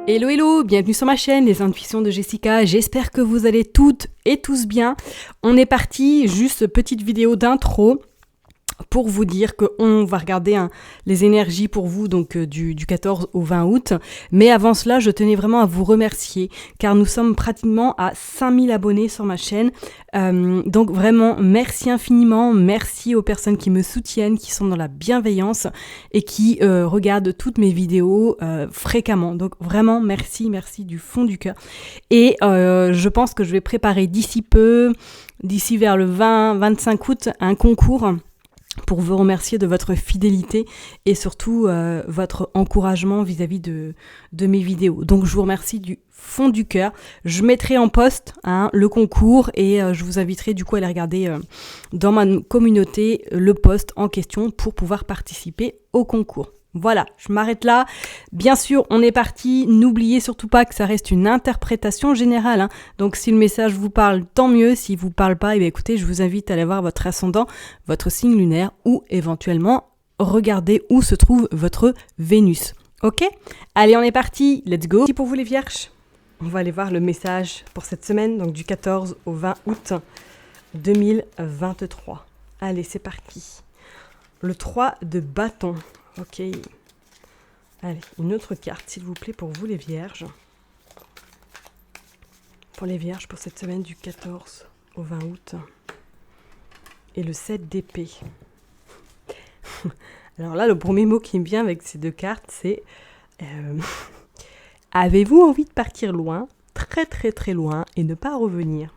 Hello hello, bienvenue sur ma chaîne Les Intuitions de Jessica, j'espère que vous allez toutes et tous bien. On est parti, juste petite vidéo d'intro pour vous dire qu'on va regarder les énergies pour vous donc du 14 au 20 août. Mais avant cela, je tenais vraiment à vous remercier car nous sommes pratiquement à 5000 abonnés sur ma chaîne. Donc vraiment, merci infiniment. Merci aux personnes qui me soutiennent, qui sont dans la bienveillance et qui regardent toutes mes vidéos fréquemment. Donc vraiment, merci du fond du cœur. Et je pense que je vais préparer d'ici vers le 20-25 août, un concours pour vous remercier de votre fidélité et surtout votre encouragement vis-à-vis de mes vidéos. Donc je vous remercie du fond du cœur. Je mettrai en post le concours et je vous inviterai du coup à aller regarder dans ma communauté le post en question pour pouvoir participer au concours. Voilà, je m'arrête là. Bien sûr, on est parti. N'oubliez surtout pas que ça reste une interprétation générale. Donc, si le message vous parle, tant mieux. S'il ne vous parle pas, écoutez, je vous invite à aller voir votre ascendant, votre signe lunaire ou éventuellement regarder où se trouve votre Vénus. Ok ? Allez, on est parti. Let's go. Pour vous les vierges, on va aller voir le message pour cette semaine, donc du 14 au 20 août 2023. Allez, c'est parti. Le 3 de bâton. Ok. Allez, une autre carte, s'il vous plaît, pour vous les vierges. Pour les vierges, pour cette semaine du 14 au 20 août. Et le 7 d'épée. Alors là, le premier mot qui me vient avec ces deux cartes, c'est... avez-vous envie de partir loin, très très très loin, et ne pas revenir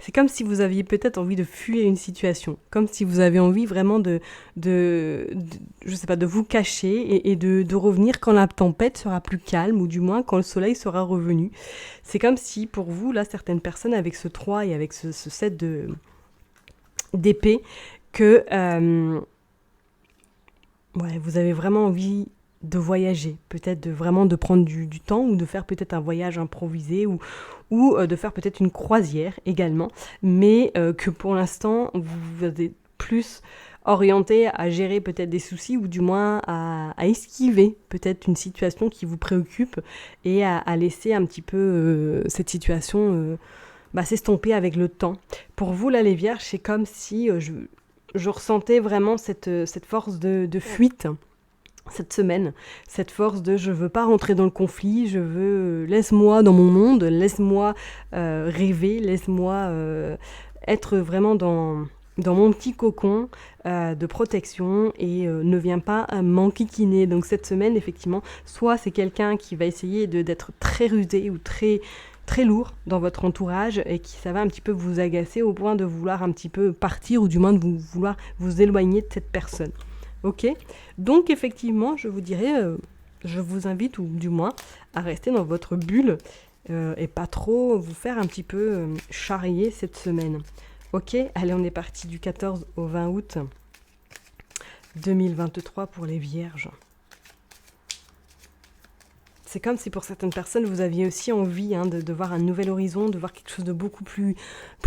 c'est comme si vous aviez peut-être envie de fuir une situation, comme si vous avez envie vraiment de je sais pas, de vous cacher et de revenir quand la tempête sera plus calme, ou du moins quand le soleil sera revenu. C'est comme si pour vous, là, certaines personnes avec ce 3 et avec ce 7 d'épée, que vous avez vraiment envie de voyager, peut-être de prendre du temps, ou de faire peut-être un voyage improvisé, ou de faire peut-être une croisière également, mais que pour l'instant vous êtes plus orienté à gérer peut-être des soucis, ou du moins à esquiver peut-être une situation qui vous préoccupe, et à laisser un petit peu cette situation s'estomper avec le temps. Pour vous là les vierges, c'est comme si je ressentais vraiment cette force de fuite cette semaine, cette force de je veux pas rentrer dans le conflit, je veux laisse-moi dans mon monde, laisse-moi rêver, laisse-moi être vraiment dans mon petit cocon de protection, et ne viens pas m'enquiquiner. Donc cette semaine, effectivement, soit c'est quelqu'un qui va essayer d'être très rusé ou très très lourd dans votre entourage, et qui ça va un petit peu vous agacer au point de vouloir un petit peu partir, ou du moins de vouloir vous éloigner de cette personne. Ok, donc effectivement, je vous dirais, je vous invite, ou du moins, à rester dans votre bulle et pas trop vous faire un petit peu charrier cette semaine. Ok, allez, on est parti du 14 au 20 août 2023 pour les vierges. C'est comme si pour certaines personnes, vous aviez aussi envie de voir un nouvel horizon, de voir quelque chose de beaucoup plus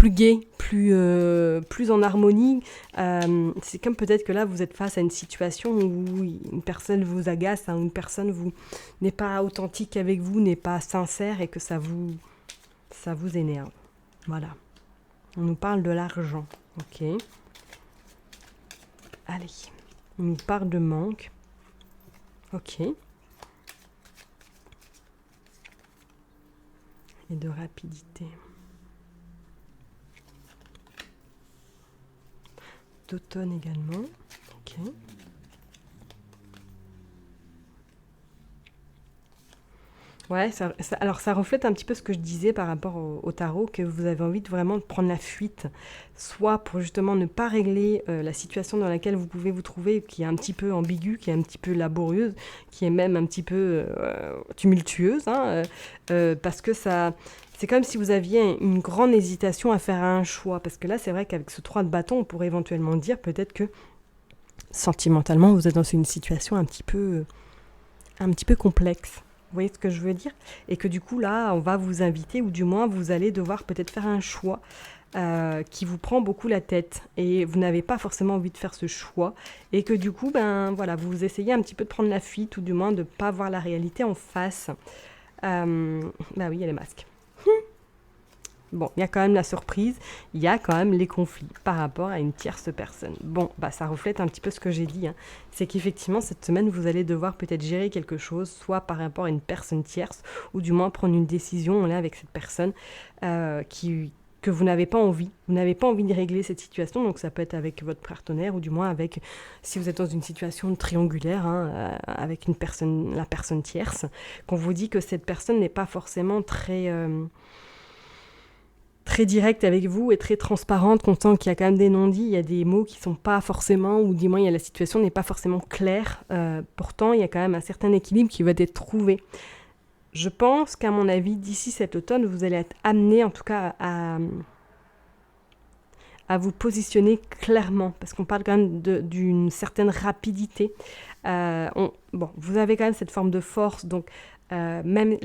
gai, plus en harmonie. C'est comme peut-être que là, vous êtes face à une situation où une personne vous agace, ou une personne n'est pas authentique avec vous, n'est pas sincère, et que ça vous énerve. Voilà. On nous parle de l'argent. Ok. Allez. On nous parle de manque. Ok. Et de rapidité. D'automne également. Ok. Ouais, alors ça reflète un petit peu ce que je disais par rapport au tarot, que vous avez envie vraiment de prendre la fuite, soit pour justement ne pas régler la situation dans laquelle vous pouvez vous trouver, qui est un petit peu ambiguë, qui est un petit peu laborieuse, qui est même un petit peu tumultueuse, parce que c'est comme si vous aviez une grande hésitation à faire un choix, parce que là c'est vrai qu'avec ce 3 de bâton, on pourrait éventuellement dire peut-être que sentimentalement vous êtes dans une situation un petit peu complexe. Vous voyez ce que je veux dire ? Et que du coup, là, on va vous inviter, ou du moins, vous allez devoir peut-être faire un choix qui vous prend beaucoup la tête et vous n'avez pas forcément envie de faire ce choix et que du coup, voilà, vous essayez un petit peu de prendre la fuite ou du moins de ne pas voir la réalité en face. Bah oui, il y a les masques. Bon, il y a quand même la surprise, il y a quand même les conflits par rapport à une tierce personne. Bon, ça reflète un petit peu ce que j'ai dit, hein. C'est qu'effectivement, cette semaine, vous allez devoir peut-être gérer quelque chose, soit par rapport à une personne tierce, ou du moins prendre une décision là avec cette personne que vous n'avez pas envie. Vous n'avez pas envie de régler cette situation, donc ça peut être avec votre partenaire, ou du moins avec, si vous êtes dans une situation triangulaire, hein, avec la personne tierce, qu'on vous dit que cette personne n'est pas forcément très directe avec vous et très transparente, qu'on sent qu'il y a quand même des non-dits, il y a des mots qui sont pas forcément, ou du moins la situation n'est pas forcément claire. Pourtant, il y a quand même un certain équilibre qui va être trouvé. Je pense qu'à mon avis, d'ici cet automne, vous allez être amené en tout cas à vous positionner clairement, parce qu'on parle quand même d'une certaine rapidité. Vous avez quand même cette forme de force, donc même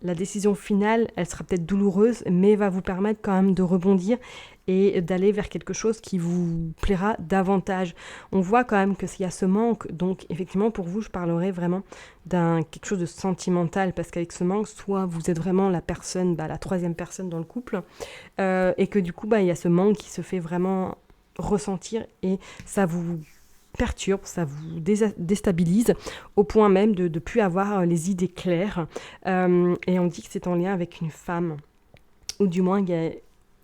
la décision finale, elle sera peut-être douloureuse, mais va vous permettre quand même de rebondir et d'aller vers quelque chose qui vous plaira davantage. On voit quand même que s'il y a ce manque, donc effectivement pour vous, je parlerai vraiment quelque chose de sentimental, parce qu'avec ce manque, soit vous êtes vraiment la personne, la troisième personne dans le couple, et que du coup, il y a ce manque qui se fait vraiment ressentir et ça vous perturbe, ça vous déstabilise au point même de ne plus avoir les idées claires. Et on dit que c'est en lien avec une femme, ou du moins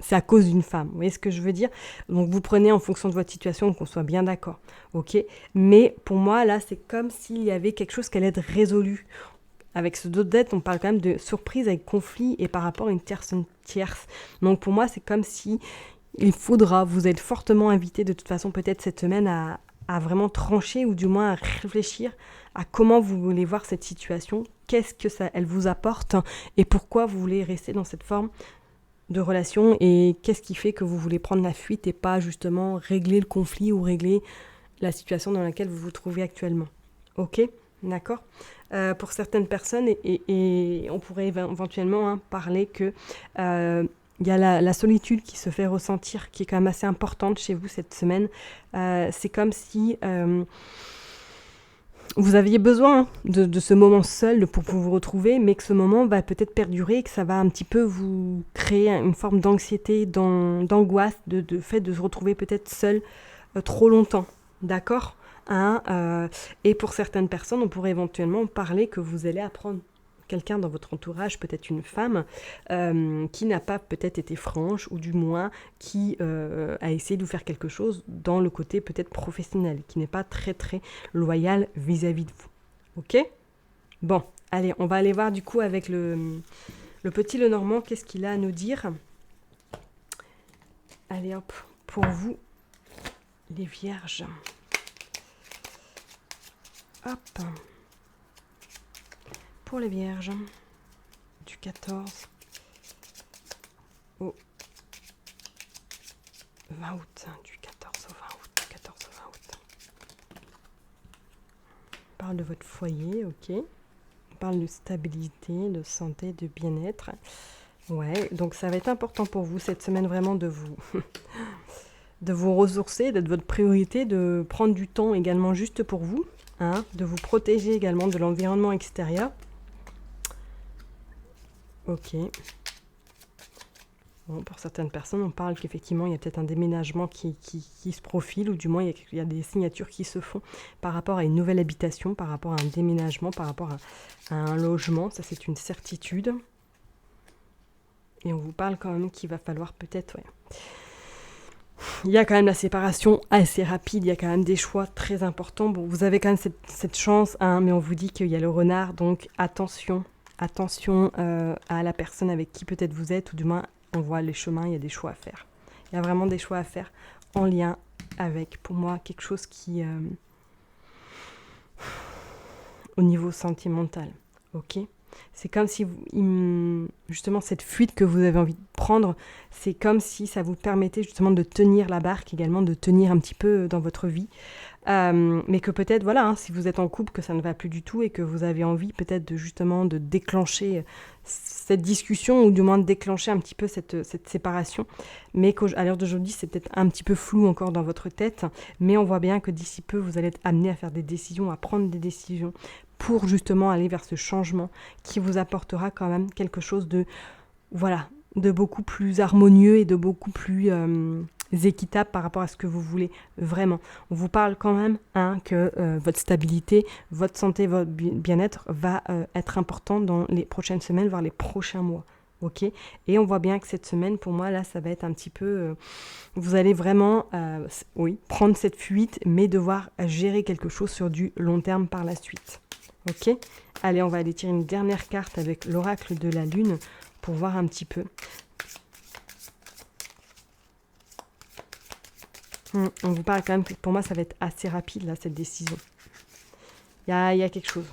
c'est à cause d'une femme. Vous voyez ce que je veux dire? Donc vous prenez en fonction de votre situation, qu'on soit bien d'accord. Ok? Mais pour moi, là, c'est comme s'il y avait quelque chose qui allait être résolu. Avec ce dos de dette, on parle quand même de surprise avec conflit et par rapport à une personne tierce. Donc pour moi, c'est comme si vous êtes fortement invité de toute façon peut-être cette semaine à vraiment trancher ou du moins à réfléchir à comment vous voulez voir cette situation, qu'est-ce que elle vous apporte et pourquoi vous voulez rester dans cette forme de relation et qu'est-ce qui fait que vous voulez prendre la fuite et pas justement régler le conflit ou régler la situation dans laquelle vous vous trouvez actuellement. Ok ? D'accord ? Pour certaines personnes, et on pourrait éventuellement parler que il y a la solitude qui se fait ressentir, qui est quand même assez importante chez vous cette semaine. C'est comme si vous aviez besoin de ce moment seul pour vous retrouver, mais que ce moment va peut-être perdurer et que ça va un petit peu vous créer une forme d'anxiété, d'angoisse, de fait de se retrouver peut-être seul trop longtemps. D'accord ? Et pour certaines personnes, on pourrait éventuellement parler que vous allez apprendre quelqu'un dans votre entourage, peut-être une femme, qui n'a pas peut-être été franche, ou du moins qui a essayé de vous faire quelque chose dans le côté peut-être professionnel, qui n'est pas très très loyal vis-à-vis de vous. Ok ? Bon, allez, on va aller voir du coup avec le petit Lenormand, qu'est-ce qu'il a à nous dire. Allez hop, pour vous, les vierges. Hop. Pour les vierges, du 14 au 20 août. Du 14 au 20 août. 14 au 20 août. On parle de votre foyer, ok. On parle de stabilité, de santé, de bien-être. Ouais, donc ça va être important pour vous cette semaine vraiment de vous ressourcer, d'être votre priorité, de prendre du temps également juste pour vous, de vous protéger également de l'environnement extérieur. Ok. Bon, pour certaines personnes, on parle qu'effectivement, il y a peut-être un déménagement qui se profile, ou du moins, il y a des signatures qui se font par rapport à une nouvelle habitation, par rapport à un déménagement, par rapport à un logement. Ça, c'est une certitude. Et on vous parle quand même qu'il va falloir peut-être... Ouais. Il y a quand même la séparation assez rapide, il y a quand même des choix très importants. Bon, vous avez quand même cette chance, mais on vous dit qu'il y a le renard, donc attention à la personne avec qui peut-être vous êtes, ou du moins on voit les chemins, il y a des choix à faire. Il y a vraiment des choix à faire en lien avec, pour moi, quelque chose qui... au niveau sentimental, ok ? C'est comme si, justement, cette fuite que vous avez envie de prendre, c'est comme si ça vous permettait justement de tenir la barque, également de tenir un petit peu dans votre vie, mais que peut-être, voilà, hein, si vous êtes en couple, que ça ne va plus du tout et que vous avez envie peut-être justement de déclencher cette discussion ou du moins de déclencher un petit peu cette séparation, mais qu'à l'heure d'aujourd'hui, c'est peut-être un petit peu flou encore dans votre tête, mais on voit bien que d'ici peu, vous allez être amené à faire des décisions, à prendre des décisions pour justement aller vers ce changement qui vous apportera quand même quelque chose de, voilà, de beaucoup plus harmonieux et de beaucoup plus équitable par rapport à ce que vous voulez vraiment. On vous parle quand même que votre stabilité, votre santé, votre bien-être va être important dans les prochaines semaines, voire les prochains mois. Ok, et on voit bien que cette semaine, pour moi, là, ça va être un petit peu... vous allez vraiment, prendre cette fuite, mais devoir gérer quelque chose sur du long terme par la suite. Ok, allez, on va aller tirer une dernière carte avec l'oracle de la lune pour voir un petit peu. On vous parle quand même que pour moi, ça va être assez rapide, là, cette décision. Il y a quelque chose.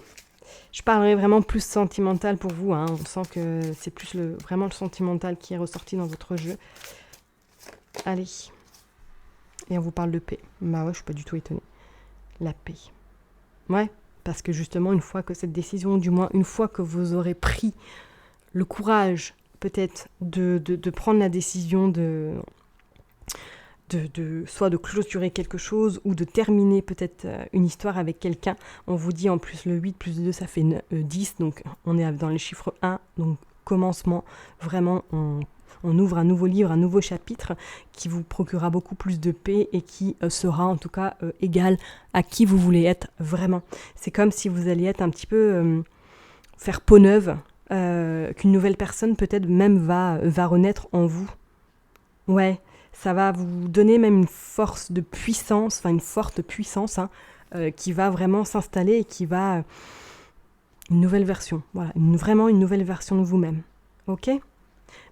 Je parlerai vraiment plus sentimental pour vous. On sent que c'est plus vraiment le sentimental qui est ressorti dans votre jeu. Allez. Et on vous parle de paix. Bah ouais, je suis pas du tout étonnée. La paix. Ouais, parce que justement, une fois que cette décision, du moins une fois que vous aurez pris le courage, peut-être, de prendre la décision soit de clôturer quelque chose ou de terminer peut-être une histoire avec quelqu'un. On vous dit en plus le 8 plus 2 ça fait 10, donc on est dans les chiffres 1, donc commencement, vraiment on ouvre un nouveau livre, un nouveau chapitre qui vous procurera beaucoup plus de paix et qui sera en tout cas égal à qui vous voulez être vraiment. C'est comme si vous alliez être un petit peu faire peau neuve, qu'une nouvelle personne peut-être même va renaître en vous. Ouais, ça va vous donner même une force de puissance, enfin une forte puissance qui va vraiment s'installer et qui va... une nouvelle version, voilà, vraiment une nouvelle version de vous-même. Ok ?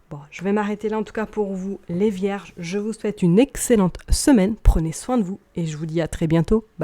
Bon, je vais m'arrêter là en tout cas pour vous les vierges. Je vous souhaite une excellente semaine, prenez soin de vous et je vous dis à très bientôt. Bye.